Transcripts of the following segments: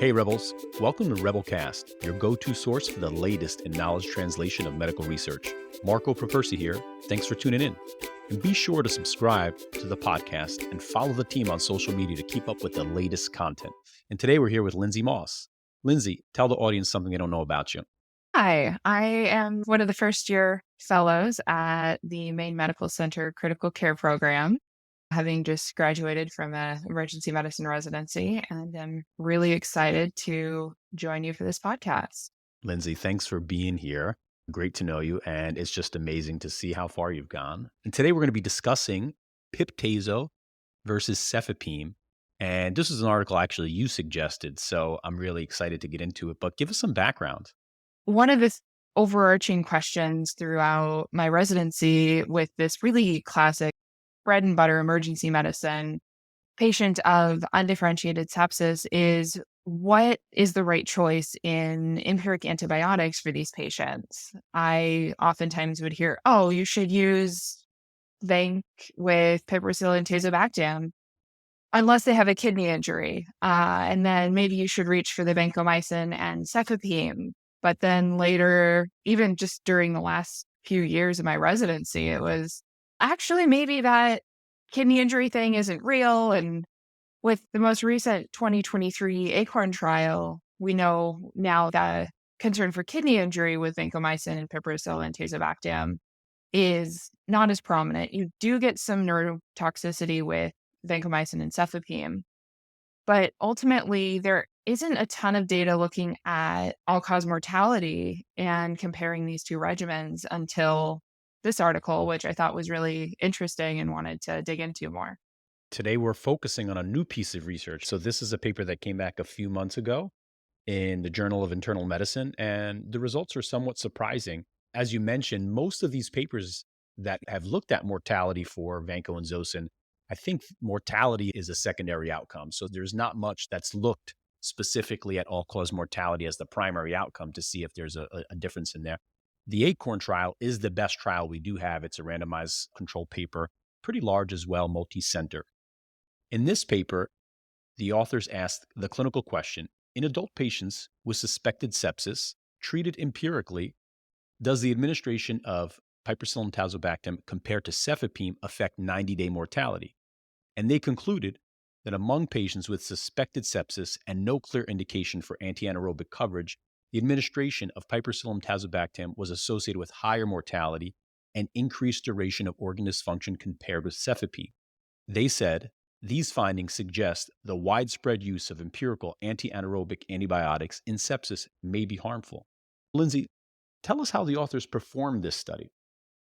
Hey Rebels, welcome to RebelCast, your go-to source for the latest in knowledge translation of medical research. Marco Propersi here. Thanks for tuning in. And be sure to subscribe to the podcast and follow the team on social media to keep up with the latest content. And today we're here with Lynnsey Moss. Lindsey, tell the audience something they don't know about you. Hi, I am one of the first-year fellows at the Maine Medical Center Critical Care Program, having just graduated from an emergency medicine residency, and I'm really excited to join you for this podcast. Lindsey, thanks for being here. Great to know you, and it's just amazing to see how far you've gone. And today we're going to be discussing Pip-Tazo versus Cefepime. And this is an article actually you suggested, so I'm really excited to get into it. But give us some background. One of the overarching questions throughout my residency with this really classic bread and butter emergency medicine patient of undifferentiated sepsis is what is the right choice in empiric antibiotics for these patients? I oftentimes would hear, oh, you should use Vanc with piperacillin-tazobactam unless they have a kidney injury. And then maybe you should reach for the vancomycin and cefepime. But then later, even just during the last few years of my residency, it was actually maybe that kidney injury thing isn't real. And with the most recent 2023 ACORN trial, we know now that concern for kidney injury with vancomycin and piperacillin-tazobactam is not as prominent. You do get some neurotoxicity with vancomycin and cefepime, but ultimately there isn't a ton of data looking at all-cause mortality and comparing these two regimens until this article, which I thought was really interesting and wanted to dig into more. Today we're focusing on a new piece of research. So this is a paper that came back a few months ago in the Journal of Internal Medicine, and the results are somewhat surprising. As you mentioned, most of these papers that have looked at mortality for vanco and zosyn, I think mortality is a secondary outcome. So there's not much that's looked specifically at all-cause mortality as the primary outcome to see if there's a difference in there. The ACORN trial is the best trial we do have. It's a randomized control paper, pretty large as well, multi-center. In this paper, the authors asked the clinical question, in adult patients with suspected sepsis treated empirically, does the administration of piperacillin-tazobactam compared to cefepime affect 90-day mortality? And they concluded that among patients with suspected sepsis and no clear indication for anti-anaerobic coverage, the administration of piperacillin-tazobactam was associated with higher mortality and increased duration of organ dysfunction compared with cefepime. They said, these findings suggest the widespread use of empirical anti-anaerobic antibiotics in sepsis may be harmful. Lindsey, tell us how the authors performed this study.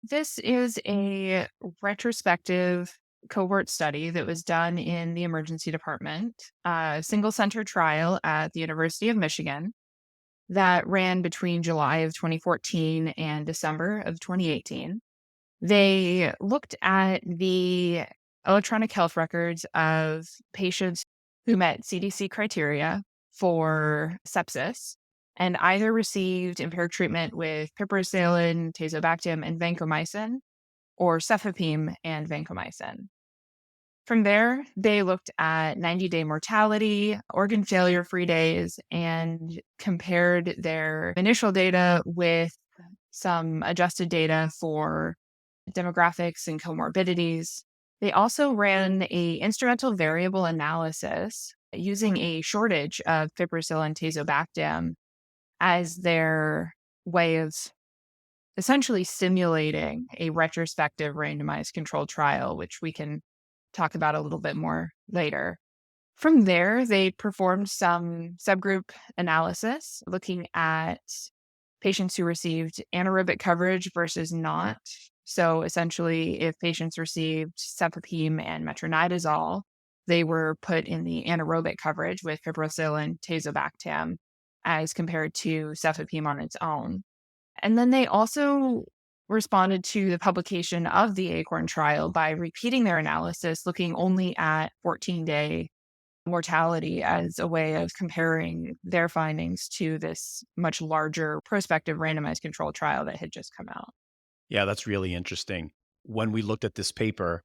This is a retrospective cohort study that was done in the emergency department, a single center trial at the University of Michigan that ran between July of 2014 and December of 2018. They looked at the electronic health records of patients who met CDC criteria for sepsis and either received empiric treatment with piperacillin, tazobactam, and vancomycin, or cefepime and vancomycin. From there, they looked at 90-day mortality, organ failure-free days, and compared their initial data with some adjusted data for demographics and comorbidities. They also ran a instrumental variable analysis using a shortage of piperacillin-tazobactam as their way of essentially simulating a retrospective randomized controlled trial, which we can talk about a little bit more later. From there, they performed some subgroup analysis looking at patients who received anaerobic coverage versus not. So essentially, if patients received cefepime and metronidazole, they were put in the anaerobic coverage with piperacillin-tazobactam as compared to cefepime on its own. And then they also responded to the publication of the ACORN trial by repeating their analysis, looking only at 14-day mortality as a way of comparing their findings to this much larger prospective randomized controlled trial that had just come out. Yeah, that's really interesting. When we looked at this paper,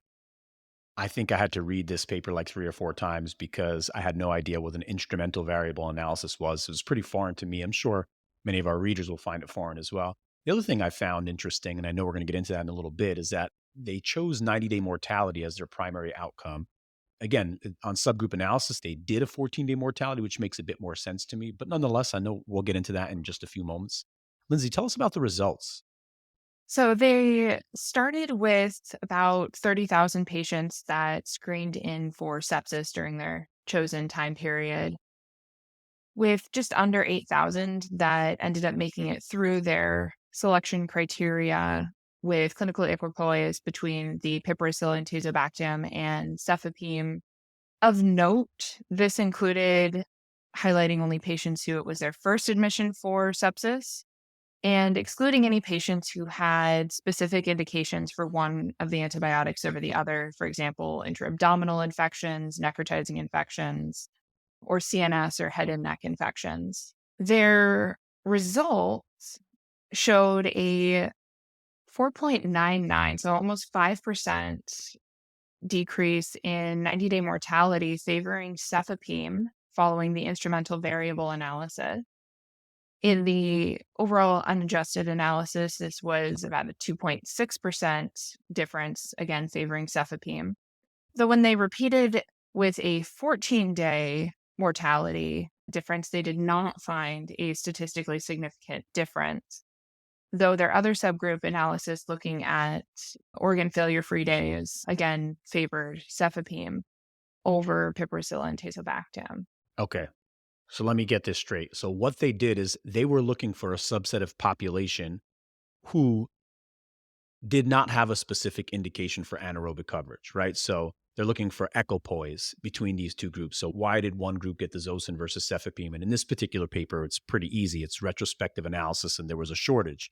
I think I had to read this paper like 3 or 4 times because I had no idea what an instrumental variable analysis was. It was pretty foreign to me. I'm sure many of our readers will find it foreign as well. The other thing I found interesting, and I know we're going to get into that in a little bit, is that they chose 90-day mortality as their primary outcome. Again, on subgroup analysis, they did a 14-day mortality, which makes a bit more sense to me. But nonetheless, I know we'll get into that in just a few moments. Lindsay, tell us about the results. So they started with about 30,000 patients that screened in for sepsis during their chosen time period, with just under 8,000 that ended up making it through their selection criteria with clinical equipoise between the piperacillin-tazobactam and Cefepime. Of note, this included highlighting only patients who it was their first admission for sepsis and excluding any patients who had specific indications for one of the antibiotics over the other, for example, intra-abdominal infections, necrotizing infections, or CNS or head and neck infections. Their results showed a 4.99, so almost 5% decrease in 90-day mortality favoring Cefepime following the instrumental variable analysis. In the overall unadjusted analysis, this was about a 2.6% difference, again favoring Cefepime. Though when they repeated with a 14-day mortality difference, they did not find a statistically significant difference. Though their other subgroup analysis looking at organ failure-free days, again, favored Cefepime over piperacillin-tazobactam. Okay. So let me get this straight. So what they did is they were looking for a subset of population who did not have a specific indication for anaerobic coverage, right? So they're looking for equipoise between these two groups. So why did one group get the Zosyn versus Cefepime? And in this particular paper, it's pretty easy. It's retrospective analysis, and there was a shortage.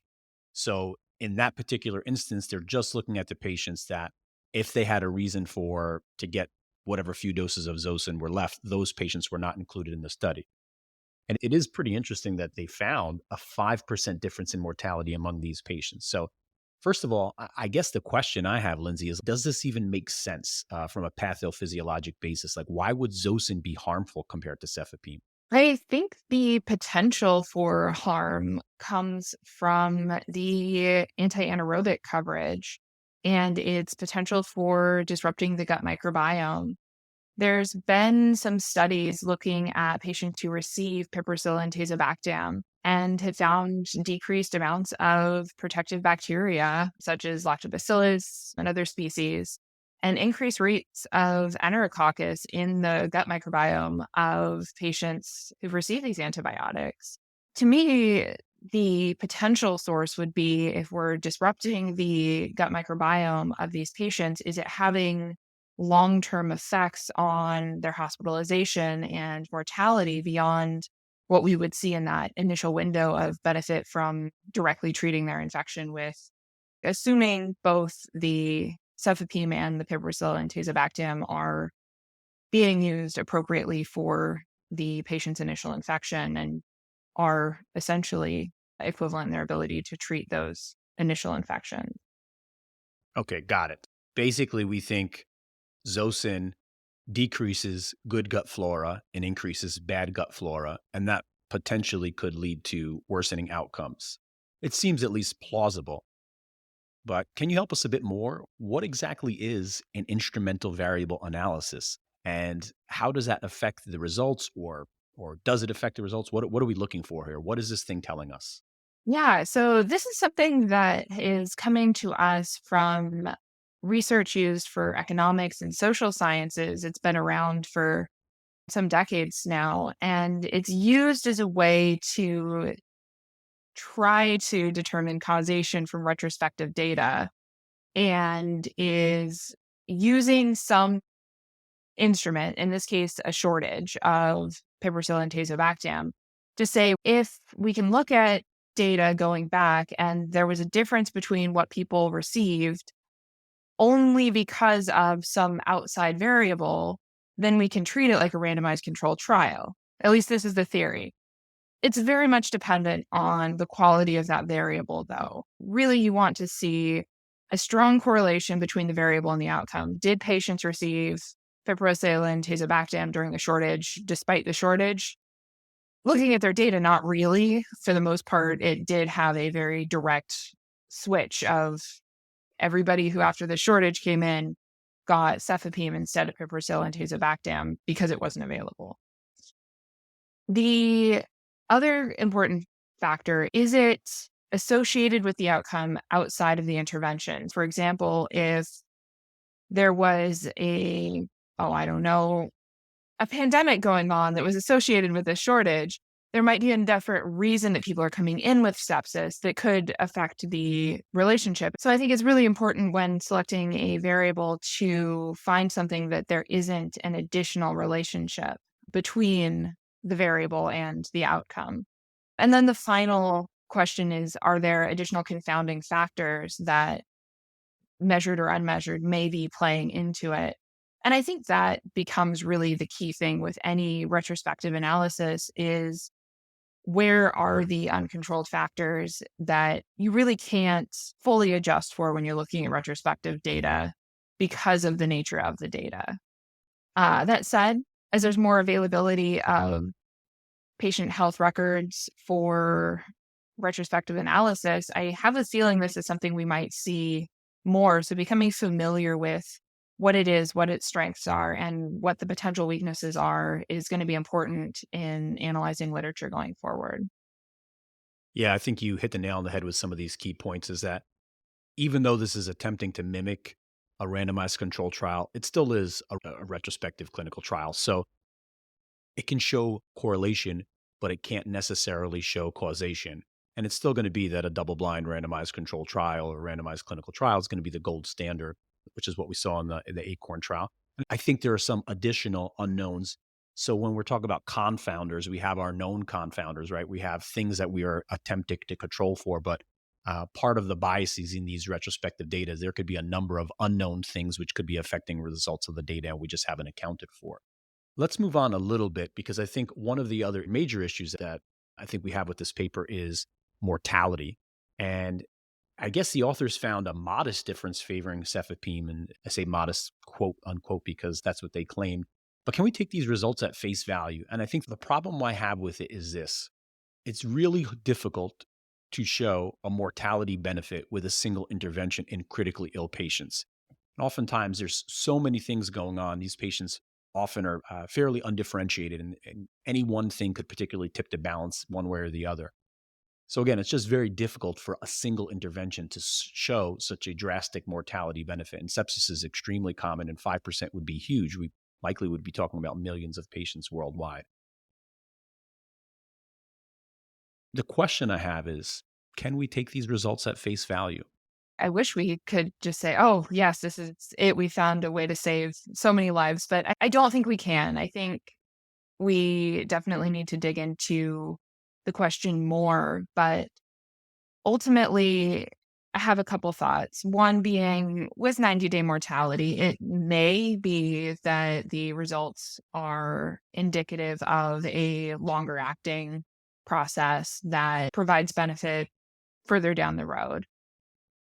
So in that particular instance, they're just looking at the patients that if they had a reason for to get whatever few doses of Zosyn were left, those patients were not included in the study. And it is pretty interesting that they found a 5% difference in mortality among these patients. So, first of all, I guess the question I have, Lindsay, is does this even make sense from a pathophysiologic basis? Like, why would Zosyn be harmful compared to Cefepime? I think the potential for harm comes from the anti-anaerobic coverage and its potential for disrupting the gut microbiome. There's been some studies looking at patients who receive piperacillin-tazobactam and have found decreased amounts of protective bacteria, such as lactobacillus and other species, and increased rates of enterococcus in the gut microbiome of patients who've received these antibiotics. To me, the potential source would be if we're disrupting the gut microbiome of these patients, is it having long-term effects on their hospitalization and mortality beyond what we would see in that initial window of benefit from directly treating their infection with, assuming both the Cefepime and the piperacillin-tazobactam are being used appropriately for the patient's initial infection and are essentially equivalent in their ability to treat those initial infections. Okay, got it. Basically, we think Zosyn decreases good gut flora and increases bad gut flora, and that potentially could lead to worsening outcomes. It seems at least plausible. But can you help us a bit more? What exactly is an instrumental variable analysis, and how does that affect the results, or does it affect the results? What are we looking for here? What is this thing telling us? Yeah, so this is something that is coming to us from research used for economics and social sciences. It's been around for some decades now, and it's used as a way to try to determine causation from retrospective data and is using some instrument, in this case, a shortage of piperacillin-tazobactam, to say if we can look at data going back and there was a difference between what people received only because of some outside variable, then we can treat it like a randomized controlled trial. At least this is the theory. It's very much dependent on the quality of that variable, though. Really, you want to see a strong correlation between the variable and the outcome. Did patients receive piperacillin-tazobactam during the shortage, despite the shortage? Looking at their data, not really. For the most part, it did have a very direct switch of everybody who, after the shortage came in, got Cefepime instead of piperacillin-tazobactam because it wasn't available. The other important factor, is it associated with the outcome outside of the intervention? For example, if there was a pandemic going on that was associated with a shortage, there might be a different reason that people are coming in with sepsis that could affect the relationship. So I think it's really important when selecting a variable to find something that there isn't an additional relationship between the variable and the outcome. And then the final question is, are there additional confounding factors that measured or unmeasured may be playing into it? And I think that becomes really the key thing with any retrospective analysis is, where are the uncontrolled factors that you really can't fully adjust for when you're looking at retrospective data because of the nature of the data? That said, as there's more availability of patient health records for retrospective analysis, I have a feeling this is something we might see more. So becoming familiar with what it is, what its strengths are, and what the potential weaknesses are is going to be important in analyzing literature going forward. Yeah, I think you hit the nail on the head with some of these key points is that even though this is attempting to mimic a randomized control trial, it still is a retrospective clinical trial. So it can show correlation, but it can't necessarily show causation. And it's still going to be that a double blind randomized control trial or randomized clinical trial is going to be the gold standard, which is what we saw in the ACORN trial. And I think there are some additional unknowns. So when we're talking about confounders, we have our known confounders, right? We have things that we are attempting to control for, but part of the biases in these retrospective data, there could be a number of unknown things which could be affecting results of the data we just haven't accounted for. Let's move on a little bit because I think one of the other major issues that I think we have with this paper is mortality. And I guess the authors found a modest difference favoring Cefepime, and I say modest, quote unquote, because that's what they claimed. But can we take these results at face value? And I think the problem I have with it is this: it's really difficult to show a mortality benefit with a single intervention in critically ill patients. And oftentimes, there's so many things going on. These patients often are fairly undifferentiated, and any one thing could particularly tip the balance one way or the other. So again, it's just very difficult for a single intervention to show such a drastic mortality benefit. And sepsis is extremely common, and 5% would be huge. We likely would be talking about millions of patients worldwide. The question I have is, can we take these results at face value? I wish we could just say, oh, yes, this is it. We found a way to save so many lives, but I don't think we can. I think we definitely need to dig into the question more. But ultimately, I have a couple thoughts. One being, with 90-day mortality, it may be that the results are indicative of a longer acting process that provides benefit further down the road.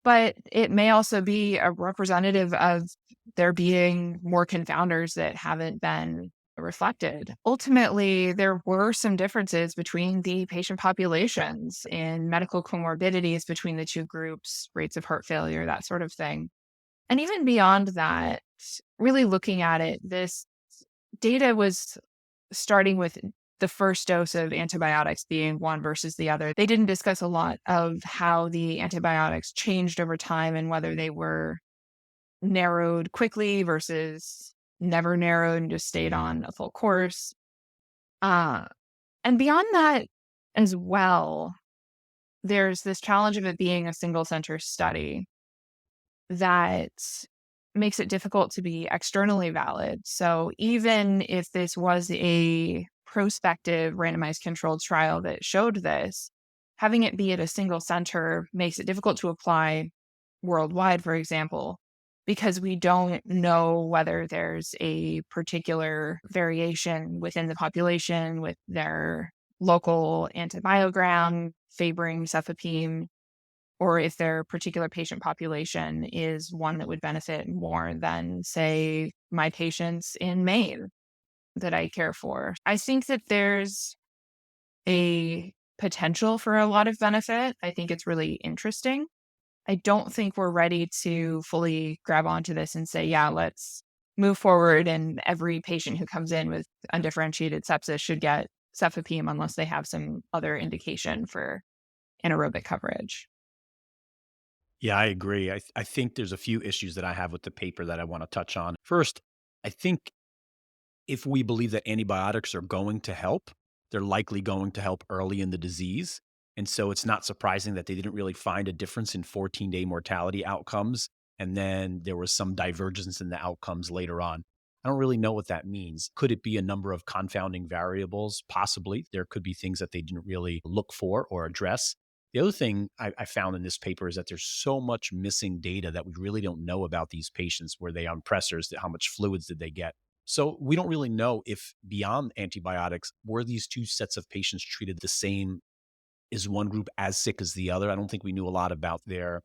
But it may also be a representative of there being more confounders that haven't been reflected. Ultimately, there were some differences between the patient populations in medical comorbidities between the two groups, rates of heart failure, that sort of thing. And even beyond that, really looking at it, this data was starting with the first dose of antibiotics being one versus the other. They didn't discuss a lot of how the antibiotics changed over time and whether they were narrowed quickly versus never narrowed and just stayed on a full course. And beyond that as well, there's this challenge of it being a single center study that makes it difficult to be externally valid. So even if this was a prospective randomized controlled trial that showed this, having it be at a single center makes it difficult to apply worldwide, for example, because we don't know whether there's a particular variation within the population with their local antibiogram favoring Cefepime, or if their particular patient population is one that would benefit more than, say, my patients in Maine that I care for. I think that there's a potential for a lot of benefit. I think it's really interesting. I don't think we're ready to fully grab onto this and say, yeah, let's move forward. And every patient who comes in with undifferentiated sepsis should get Cefepime unless they have some other indication for anaerobic coverage. Yeah, I agree. I think there's a few issues that I have with the paper that I want to touch on. First, I think if we believe that antibiotics are going to help, they're likely going to help early in the disease. And so it's not surprising that they didn't really find a difference in 14-day mortality outcomes. And then there was some divergence in the outcomes later on. I don't really know what that means. Could it be a number of confounding variables? Possibly. There could be things that they didn't really look for or address. The other thing I found in this paper is that there's so much missing data that we really don't know about these patients. Were they on pressors? How much fluids did they get? So we don't really know if beyond antibiotics, were these two sets of patients treated the same? Is one group as sick as the other? I don't think we knew a lot about their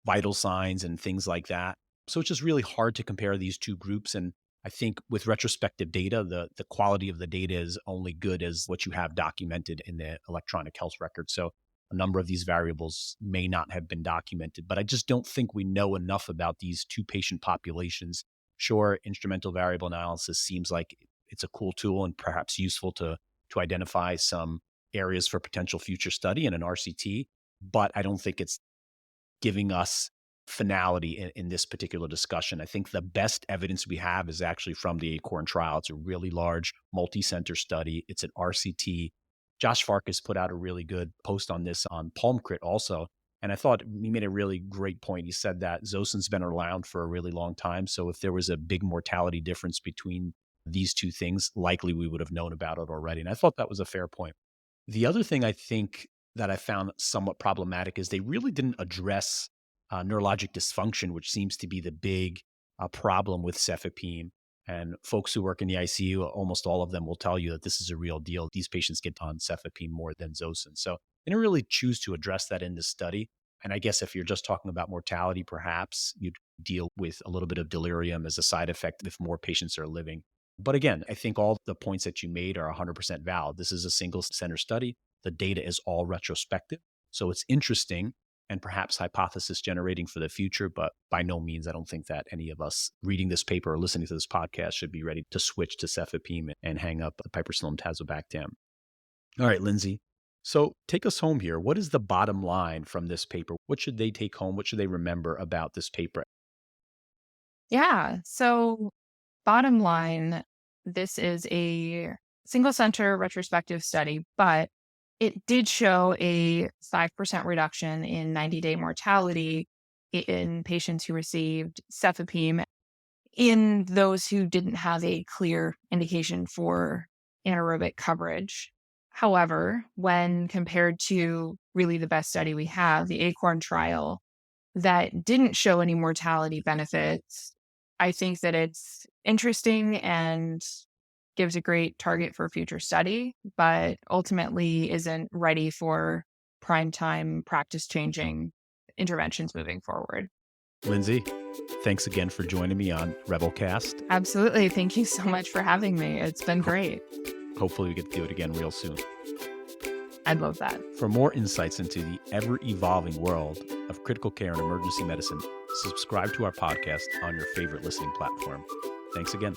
vital signs and things like that. So it's just really hard to compare these two groups. And I think with retrospective data, the quality of the data is only good as what you have documented in the electronic health record. So a number of these variables may not have been documented, but I just don't think we know enough about these two patient populations. Sure, instrumental variable analysis seems like it's a cool tool and perhaps useful to identify some areas for potential future study in an RCT, but I don't think it's giving us finality in this particular discussion. I think the best evidence we have is actually from the ACORN trial. It's a really large multi-center study. It's an RCT. Josh Farkas put out a really good post on this on PalmCrit also. And I thought he made a really great point. He said that Zosin's been around for a really long time. So if there was a big mortality difference between these two things, likely we would have known about it already. And I thought that was a fair point. The other thing I think that I found somewhat problematic is they really didn't address neurologic dysfunction, which seems to be the big problem with Cefepime. And folks who work in the ICU, almost all of them will tell you that this is a real deal. These patients get on Cefepime more than Zosin. So they didn't really choose to address that in this study. And I guess if you're just talking about mortality, perhaps you'd deal with a little bit of delirium as a side effect if more patients are living. But again, I think all the points that you made are 100% valid. This is a single center study. The data is all retrospective. So it's interesting and perhaps hypothesis generating for the future, but by no means, I don't think that any of us reading this paper or listening to this podcast should be ready to switch to Cefepime and hang up the piperacillin-tazobactam. All right, Lindsey. So take us home here. What is the bottom line from this paper? What should they take home? What should they remember about this paper? Yeah. So, bottom line, this is a single center retrospective study, but it did show a 5% reduction in 90-day mortality in patients who received Cefepime in those who didn't have a clear indication for anaerobic coverage. However, when compared to really the best study we have, the ACORN trial, that didn't show any mortality benefits, I think that it's interesting and gives a great target for future study, but ultimately isn't ready for prime time practice changing interventions moving forward. Lindsey, thanks again for joining me on RebelCast. Absolutely. Thank you so much for having me. It's been great. Hopefully we get to do it again real soon. I'd love that. For more insights into the ever-evolving world of critical care and emergency medicine, subscribe to our podcast on your favorite listening platform. Thanks again.